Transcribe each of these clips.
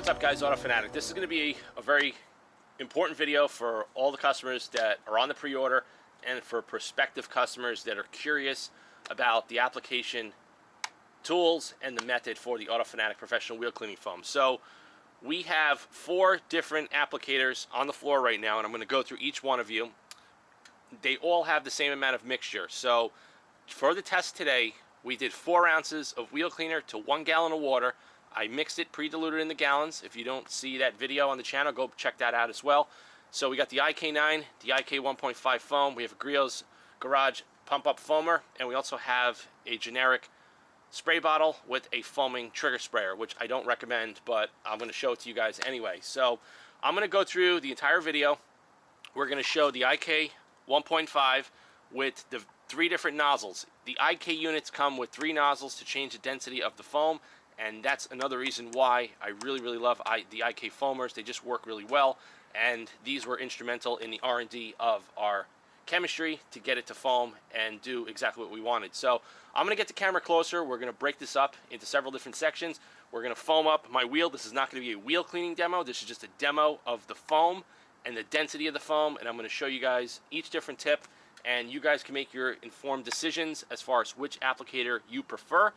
what's up guys, Autofanatic. This is going to be a very important video for all the customers that are on the pre-order and for prospective customers that are curious about the application tools and the method for the Autofanatic professional wheel cleaning foam. So we have 4 different applicators on the floor right now, and I'm going to go through each one of you. They all have the same amount of mixture. So for the test today, we did 4 ounces of wheel cleaner to 1 gallon of water. I mixed it pre-diluted in the gallons. If you don't see that video on the channel, go check that out as well. So we got the IK9, the IK 1.5 foam. We have a Griots Garage pump-up foamer, and we also have a generic spray bottle with a foaming trigger sprayer, which I don't recommend, but I'm going to show it to you guys anyway. So I'm going to go through the entire video. We're going to show the IK 1.5 with the 3 different nozzles. The IK units come with 3 nozzles to change the density of the foam, and that's another reason why I really love the IK foamers. They just work really well, and these were instrumental in the R&D of our chemistry to get it to foam and do exactly what we wanted. So I'm going to get the camera closer. We're going to break this up into several different sections. We're going to foam up my wheel. This is not going to be a wheel cleaning demo. This is just a demo of the foam and the density of the foam, and I'm going to show you guys each different tip, and you guys can make your informed decisions as far as which applicator you prefer.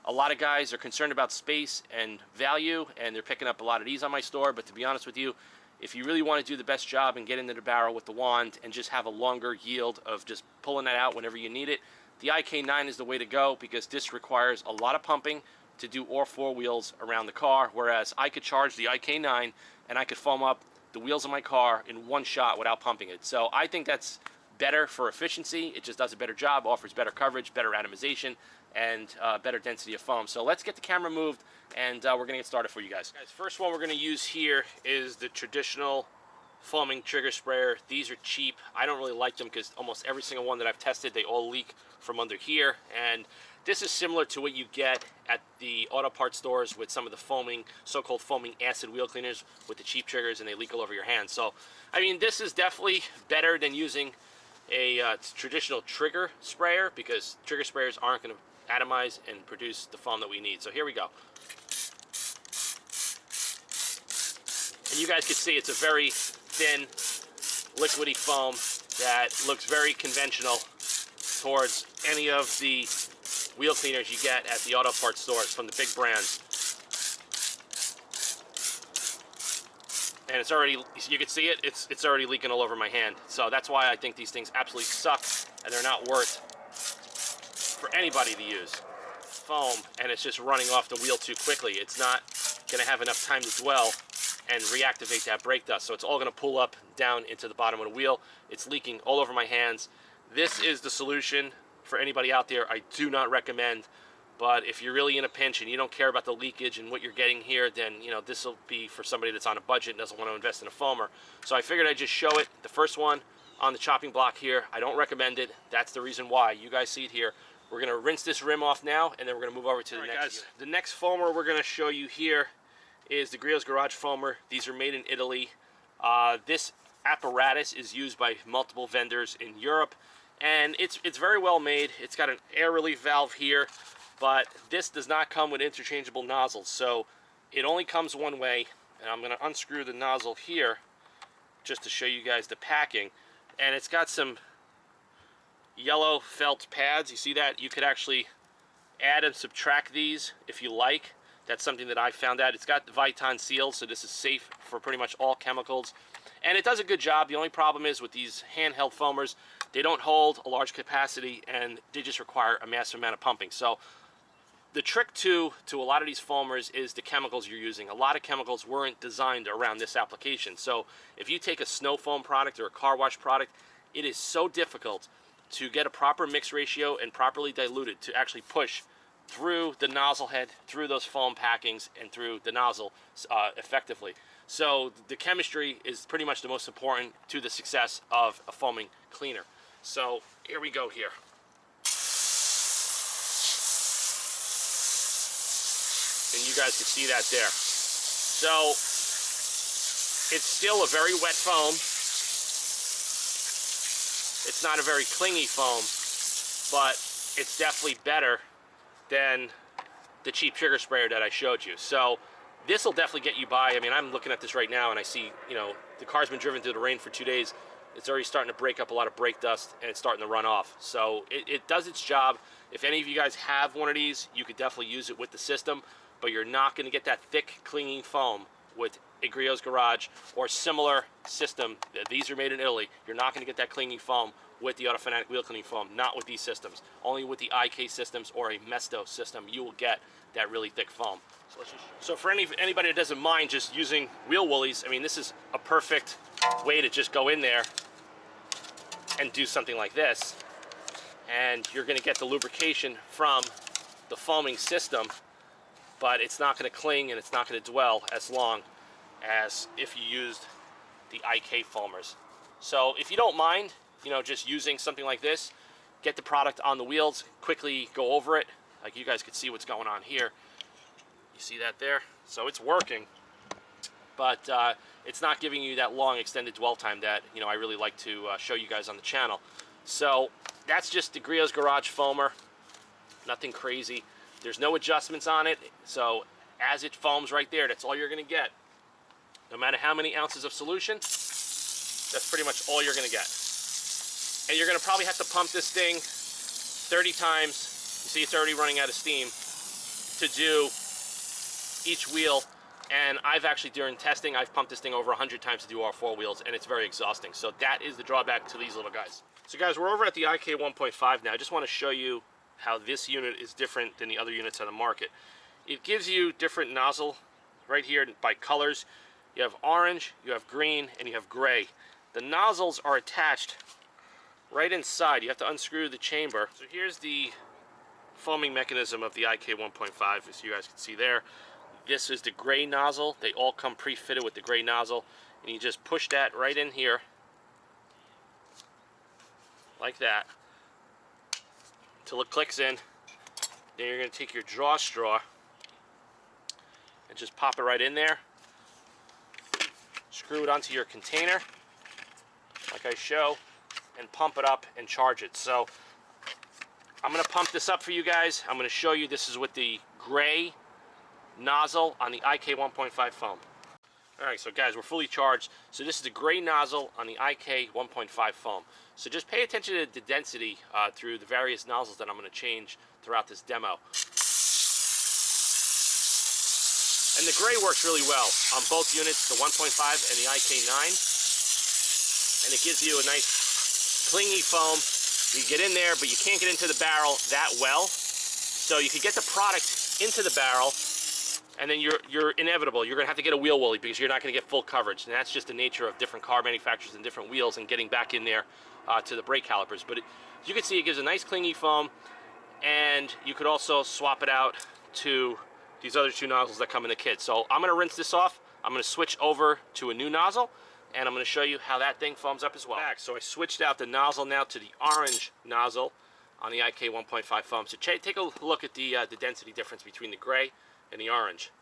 A lot of guys are concerned about space and value, and they're picking up a lot of these on my store, but to be honest with you, if you really want to do the best job and get into the barrel with the wand and just have a longer yield of just pulling that out whenever you need it, the IK9 is the way to go, because this requires a lot of pumping to do all 4 wheels around the car, whereas I could charge the IK9 and I could foam up the wheels of my car in one shot without pumping it. So I think that's better for efficiency. It just does a better job, offers better coverage, better atomization, and better density of foam. So let's get the camera moved, and we're going to get started for you guys. First one we're going to use here is the traditional foaming trigger sprayer. These are cheap. I don't really like them because almost every single one that I've tested, they all leak from under here, and this is similar to what you get at the auto parts stores with some of the foaming, so-called foaming acid wheel cleaners with the cheap triggers, and they leak all over your hands. So, I mean, this is definitely better than using a traditional trigger sprayer, because trigger sprayers aren't going to atomize and produce the foam that we need. So here we go. And you guys can see it's a very thin, liquidy foam that looks very conventional towards any of the wheel cleaners you get at the auto parts stores from the big brands. And it's already, you can see it, it's already leaking all over my hand. So that's why I think these things absolutely suck, and they're not worth for anybody to use. Foam, and it's just running off the wheel too quickly. It's not going to have enough time to dwell and reactivate that brake dust. So it's all going to pull up down into the bottom of the wheel. It's leaking all over my hands. This is the solution for anybody out there. I do not recommend, but if you're really in a pinch and you don't care about the leakage and what you're getting here, then you know this will be for somebody that's on a budget and doesn't want to invest in a foamer. So I figured I'd just show it. The first one on the chopping block here, I don't recommend it. That's the reason why. You guys see it here. We're going to rinse this rim off now, and then we're going to move over to the next unit. The next foamer we're going to show you here is the Griots Garage foamer. These are made in Italy. This apparatus is used by multiple vendors in Europe, and it's very well made. It's got an air relief valve here, but this does not come with interchangeable nozzles, so it only comes one way. And I'm going to unscrew the nozzle here just to show you guys the packing, and it's got some yellow felt pads. You see that? You could actually add and subtract these if you like. That's something that I found out. It's got the Viton seal, so this is safe for pretty much all chemicals, and it does a good job. The only problem is with these handheld foamers, they don't hold a large capacity, and they just require a massive amount of pumping. So the trick to a lot of these foamers is the chemicals you're using. A lot of chemicals weren't designed around this application. So if you take a snow foam product or a car wash product, it is so difficult to get a proper mix ratio and properly diluted to actually push through the nozzle head, through those foam packings, and through the nozzle effectively. So the chemistry is pretty much the most important to the success of a foaming cleaner. So here we go here. And you guys can see that there. So it's still a very wet foam. It's not a very clingy foam, but it's definitely better than the cheap trigger sprayer that I showed you. So This will definitely get you by. I mean, I'm looking at this right now and I see, you know, the car's been driven through the rain for 2 days. It's already starting to break up a lot of brake dust and it's starting to run off. So it does its job. If any of you guys have one of these, you could definitely use it with the system, but you're not going to get that thick clinging foam with a Griots Garage or similar system. These are made in Italy. You're not going to get that clinging foam with the autofanatic wheel cleaning foam, not with these systems. Only with the IK systems or a Mesto system you will get that really thick foam. So for anybody that doesn't mind just using wheel woolies, I mean, this is a perfect way to just go in there and do something like this, and you're going to get the lubrication from the foaming system, but it's not going to cling and it's not going to dwell as long as if you used the IK foamers. So if you don't mind, you know, just using something like this, get the product on the wheels, quickly go over it. Like you guys could see what's going on here. You see that there? So it's working, but it's not giving you that long extended dwell time that, you know, I really like to show you guys on the channel. So that's just the Griots Garage foamer. Nothing crazy. There's no adjustments on it. So as it foams right there, that's all you're going to get. No matter how many ounces of solution, that's pretty much all you're going to get. And you're going to probably have to pump this thing 30 times. You see it's already running out of steam to do each wheel. And I've actually, during testing, I've pumped this thing over 100 times to do all 4 wheels, and it's very exhausting. So that is the drawback to these little guys. So guys, we're over at the IK 1.5 now. I just want to show you how this unit is different than the other units on the market. It gives you different nozzle right here by colors. You have orange, you have green, and you have gray. The nozzles are attached right inside. You have to unscrew the chamber. So here's the foaming mechanism of the IK 1.5, as you guys can see there. This is the gray nozzle. They all come pre-fitted with the gray nozzle, and you just push that right in here like that until it clicks in. Then you're going to take your draw straw and just pop it right in there, screw it onto your container like I show, and pump it up and charge it. So I'm going to pump this up for you guys. I'm going to show you. This is with the gray nozzle on the IK 1.5 foam. Alright, so guys, we're fully charged. So this is the gray nozzle on the IK 1.5 foam. So just pay attention to the density through the various nozzles that I'm going to change throughout this demo. And the gray works really well on both units, the 1.5 and the IK9. And it gives you a nice clingy foam. You get in there, but you can't get into the barrel that well. So you can get the product into the barrel, and then you're inevitable. You're going to have to get a wheel woolly because you're not going to get full coverage. And that's just the nature of different car manufacturers and different wheels and getting back in there to the brake calipers. But as you can see, it gives a nice clingy foam, and you could also swap it out to these other 2 nozzles that come in the kit. So I'm going to rinse this off. I'm going to switch over to a new nozzle, and I'm going to show you how that thing foams up as well. So I switched out the nozzle now to the orange nozzle on the IK 1.5 foam. So take a look at the density difference between the gray and the orange.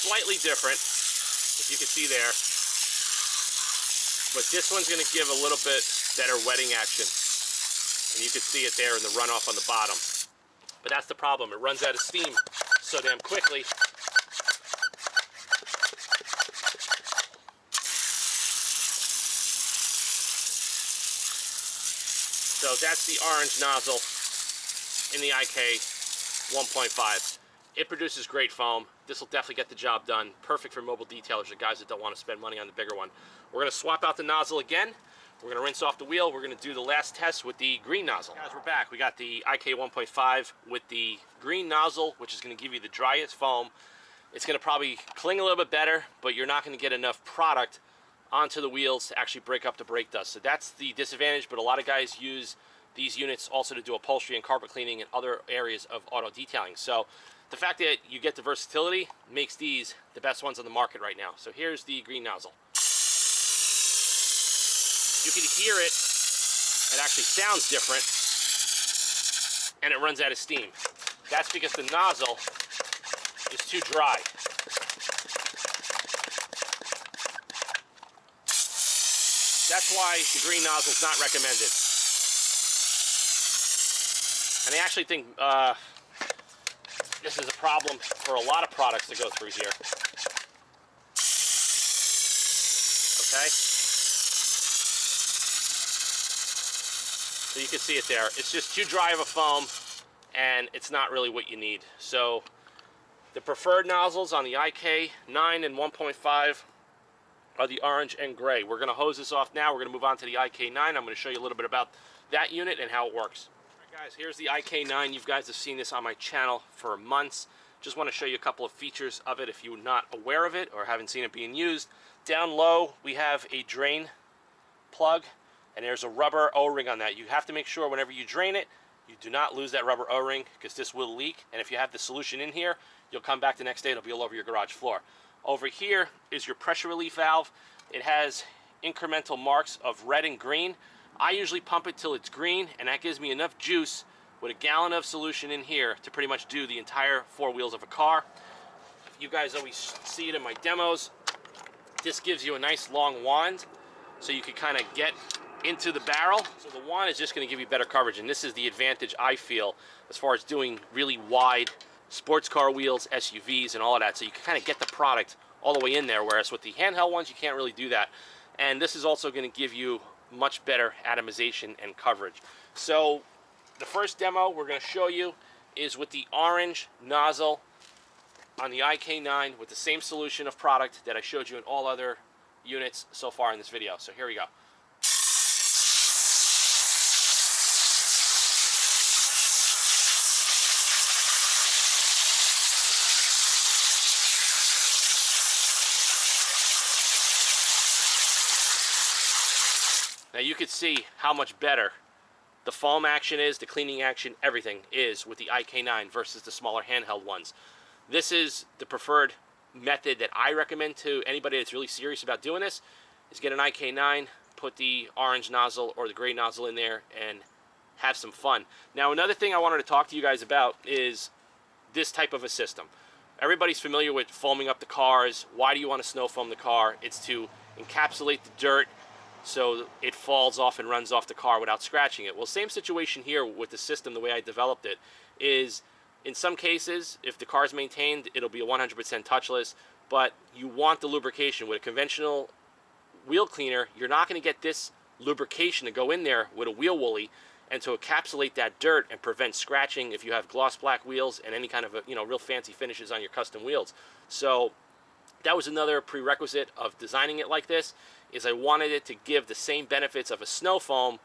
Slightly different, if you can see there, but this one's going to give a little bit better wetting action, and you can see it there in the runoff on the bottom. But that's the problem, it runs out of steam so damn quickly. So that's the orange nozzle in the IK 1.5. It produces great foam. This will definitely get the job done. Perfect for mobile detailers or guys that don't want to spend money on the bigger one. We're going to swap out the nozzle again. We're going to rinse off the wheel. We're going to do the last test with the green nozzle. Guys, we're back. We got the IK 1.5 with the green nozzle, which is going to give you the driest foam. It's going to probably cling a little bit better, but you're not going to get enough product onto the wheels to actually break up the brake dust. So that's the disadvantage, but a lot of guys use these units also to do upholstery and carpet cleaning and other areas of auto detailing. So the fact that you get the versatility makes these the best ones on the market right now. So here's the green nozzle. You can hear it. It actually sounds different, and it runs out of steam. That's because the nozzle is too dry. That's why the green nozzle is not recommended. And I actually think this is a problem for a lot of products that go through here. Okay? So you can see it there. It's just too dry of a foam, and it's not really what you need. So the preferred nozzles on the IK9 and 1.5 are the orange and gray. We're going to hose this off now. We're going to move on to the IK9. I'm going to show you a little bit about that unit and how it works. All right, guys, here's the IK9. You guys have seen this on my channel for months. Just want to show you a couple of features of it if you're not aware of it or haven't seen it being used. Down low, we have a drain plug, and there's a rubber O-ring on that. You have to make sure whenever you drain it, you do not lose that rubber O-ring, because this will leak. And if you have the solution in here, you'll come back the next day, it'll be all over your garage floor. Over here is your pressure relief valve. It has incremental marks of red and green. I usually pump it till it's green, and that gives me enough juice with a gallon of solution in here to pretty much do the entire four wheels of a car. You guys always see it in my demos. This gives you a nice long wand, so you can kind of get into the barrel. So the wand is just going to give you better coverage, and this is the advantage I feel as far as doing really wide sports car wheels, SUVs, and all of that. So you can kind of get the product all the way in there, whereas with the handheld ones, you can't really do that. And this is also going to give you much better atomization and coverage. So the first demo we're going to show you is with the orange nozzle on the IK9 with the same solution of product that I showed you in all other units so far in this video. So here we go. Now you can see how much better the foam action is, the cleaning action, everything is with the IK9 versus the smaller handheld ones. This is the preferred method that I recommend to anybody that's really serious about doing this, is get an IK9, put the orange nozzle or the gray nozzle in there, and have some fun. Now another thing I wanted to talk to you guys about is this type of a system. Everybody's familiar with foaming up the cars. Why do you want to snow foam the car? It's to encapsulate the dirt so it falls off and runs off the car without scratching it. Well, same situation here with the system, the way I developed it, is in some cases, if the car is maintained, it'll be a 100% touchless, but you want the lubrication. With a conventional wheel cleaner, you're not going to get this lubrication to go in there with a wheel woolly and to encapsulate that dirt and prevent scratching if you have gloss black wheels and any kind of real fancy finishes on your custom wheels. So that was another prerequisite of designing it like this, is I wanted it to give the same benefits of a snow foam,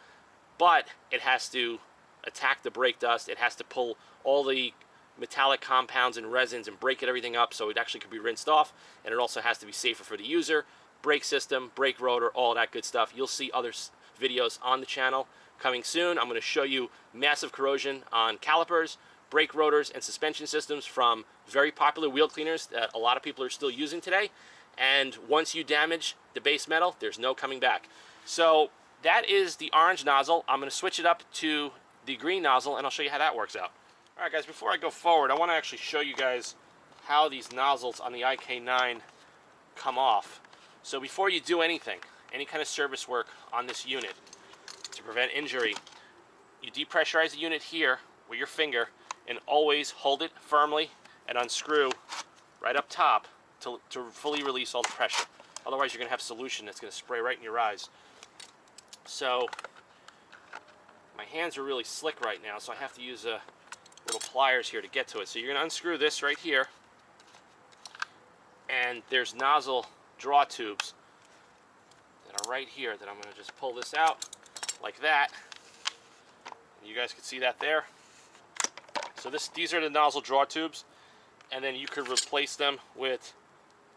but it has to attack the brake dust. It has to pull all the metallic compounds and resins and break everything up so it actually could be rinsed off, and it also has to be safer for the user. Brake system, brake rotor, all that good stuff. You'll see other videos on the channel coming soon. I'm going to show you massive corrosion on calipers, brake rotors, and suspension systems from very popular wheel cleaners that a lot of people are still using today. And once you damage the base metal, there's no coming back. So that is the orange nozzle. I'm going to switch it up to the green nozzle, and I'll show you how that works out. All right, guys, before I go forward, I want to actually show you guys how these nozzles on the IK9 come off. So before you do anything, any kind of service work on this unit to prevent injury, you depressurize the unit here with your finger and always hold it firmly and unscrew right up top to fully release all the pressure. Otherwise, you're going to have solution that's going to spray right in your eyes. So my hands are really slick right now, so I have to use little pliers here to get to it. So you're going to unscrew this right here, and there's nozzle draw tubes that are right here that I'm going to just pull this out like that. You guys can see that there. So these are the nozzle draw tubes, and then you could replace them with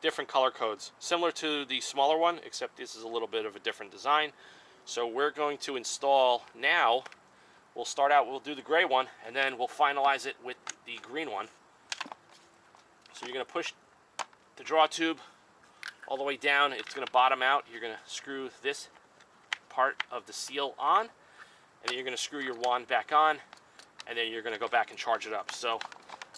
different color codes, similar to the smaller one, except this is a little bit of a different design. So we're going to install now. We'll start out, we'll do the gray one, and then we'll finalize it with the green one. So you're going to push the draw tube all the way down. It's going to bottom out. You're going to screw this part of the seal on, and then you're going to screw your wand back on, and then you're going to go back and charge it up. So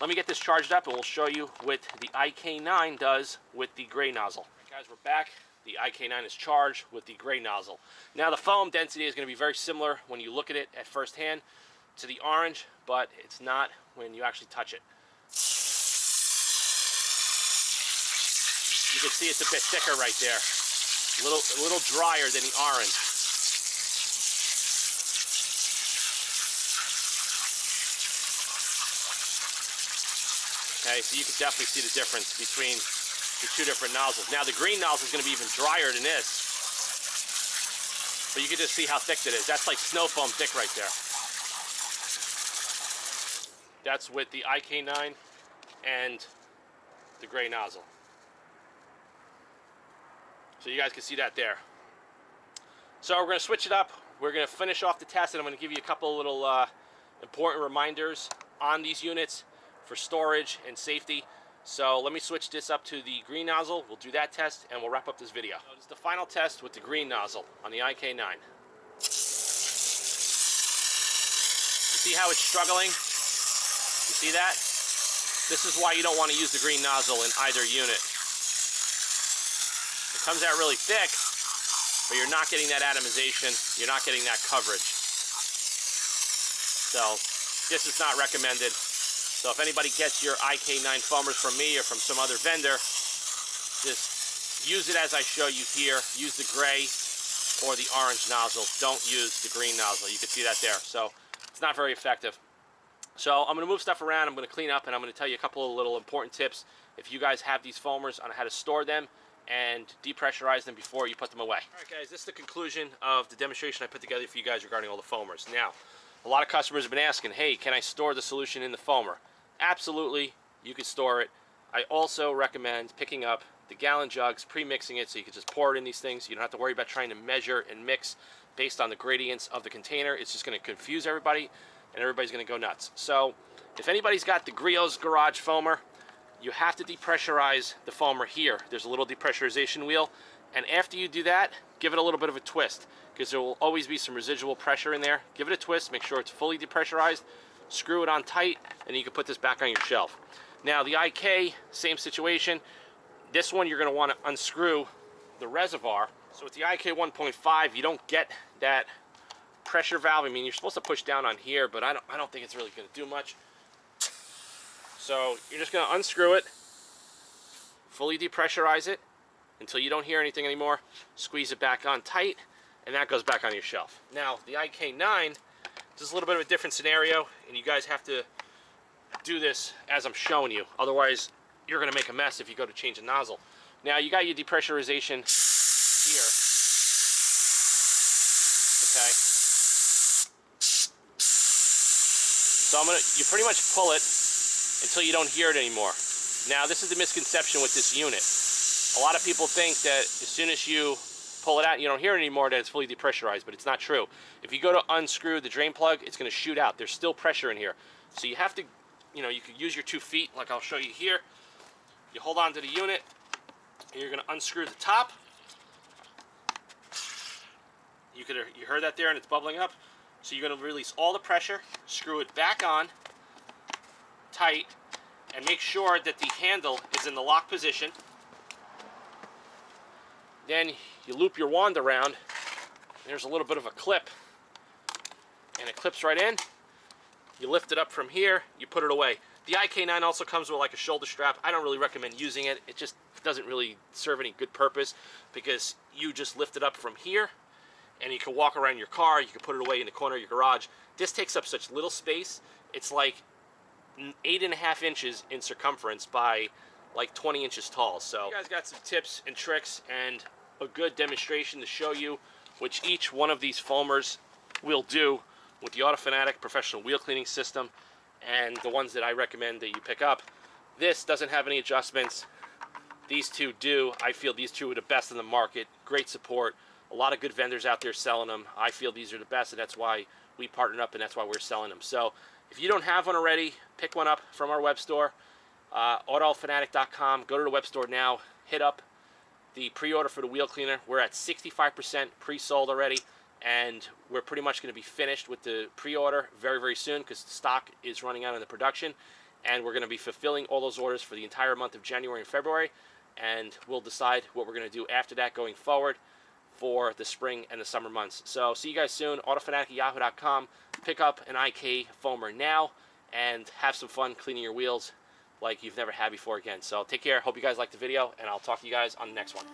let me get this charged up, and we'll show you what the IK9 does with the gray nozzle. All right, guys, we're back. The the IK9 is charged with the gray nozzle. Now the foam density is going to be very similar when you look at it at first hand to the orange, but it's not when you actually touch it. You can see it's a bit thicker right there, a little drier than the orange. Okay, so you can definitely see the difference between the two different nozzles. Now the green nozzle is going to be even drier than this, but you can just see how thick it is. That's like snow foam thick right there. That's with the IK9 and the gray nozzle. So you guys can see that there. So we're going to switch it up. We're going to finish off the test, and I'm going to give you a couple little important reminders on these units for storage and safety. So let me switch this up to the green nozzle. We'll do that test and we'll wrap up this video. So this is the final test with the green nozzle on the IK9. You see how it's struggling? You see that? This is why you don't want to use the green nozzle in either unit. It comes out really thick, but you're not getting that atomization. You're not getting that coverage. So this is not recommended. So if anybody gets your IK9 foamers from me or from some other vendor, just use it as I show you here. Use the gray or the orange nozzle. Don't use the green nozzle. You can see that there. So it's not very effective. So I'm going to move stuff around. I'm going to clean up, and I'm going to tell you a couple of little important tips if you guys have these foamers on how to store them and depressurize them before you put them away. All right, guys, this is the conclusion of the demonstration I put together for you guys regarding all the foamers. Now, a lot of customers have been asking, hey, can I store the solution in the foamer? Absolutely, you can store it. I also recommend picking up the gallon jugs, pre-mixing it so you can just pour it in these things. You don't have to worry about trying to measure and mix based on the gradients of the container. It's just going to confuse everybody, and everybody's going to go nuts. So if anybody's got the Griots Garage foamer, you have to depressurize the foamer here. There's a little depressurization wheel, and after you do that, give it a little bit of a twist, because there will always be some residual pressure in there. Give it a twist, make sure it's fully depressurized, screw it on tight, and you can put this back on your shelf. Now the IK, same situation. This one you're going to want to unscrew the reservoir. So with the IK 1.5, you don't get that pressure valve. I mean, you're supposed to push down on here, but I don't think it's really going to do much. So you're just going to unscrew it, fully depressurize it until you don't hear anything anymore, squeeze it back on tight, and that goes back on your shelf. Now the IK9, this is a little bit of a different scenario, and you guys have to do this as I'm showing you. Otherwise, you're going to make a mess if you go to change a nozzle. Now, you got your depressurization here. Okay. So you pretty much pull it until you don't hear it anymore. Now, this is the misconception with this unit. A lot of people think that as soon as you pull it out and you don't hear it anymore, that it's fully depressurized, but it's not true. If you go to unscrew the drain plug, it's going to shoot out. There's still pressure in here. So you have to, you could use your 2 feet, like I'll show you here. You hold on to the unit, and you're going to unscrew the top. You heard that there, and it's bubbling up. So you're going to release all the pressure, screw it back on, tight, and make sure that the handle is in the lock position. Then you loop your wand around. There's a little bit of a clip, and it clips right in. You lift it up from here, you put it away. The IK9 also comes with like a shoulder strap. I don't really recommend using it. It just doesn't really serve any good purpose, because you just lift it up from here and you can walk around your car. You can put it away in the corner of your garage. This takes up such little space. It's like 8.5 inches in circumference by like 20 inches tall. So you guys got some tips and tricks and a good demonstration to show you which each one of these foamers will do with the autofanatic professional wheel cleaning system, and the ones that I recommend that you pick up. This doesn't have any adjustments. These two do. I feel these two are the best in the market. Great support. A lot of good vendors out there selling them. I feel these are the best, and that's why we partnered up, and that's why we're selling them. So if you don't have one already, pick one up from our web store, autofanatic.com. Go to the web store now. Hit up the pre-order for the wheel cleaner. We're at 65% pre-sold already, and we're pretty much going to be finished with the pre-order very, very soon, because the stock is running out in the production, and we're going to be fulfilling all those orders for the entire month of January and February. and we'll decide what we're going to do after that going forward for the spring and the summer months. So see you guys soon. autofanatic@yahoo.com. Pick up an IK foamer now and have some fun cleaning your wheels like you've never had before again. So take care. Hope you guys liked the video, and I'll talk to you guys on the next one.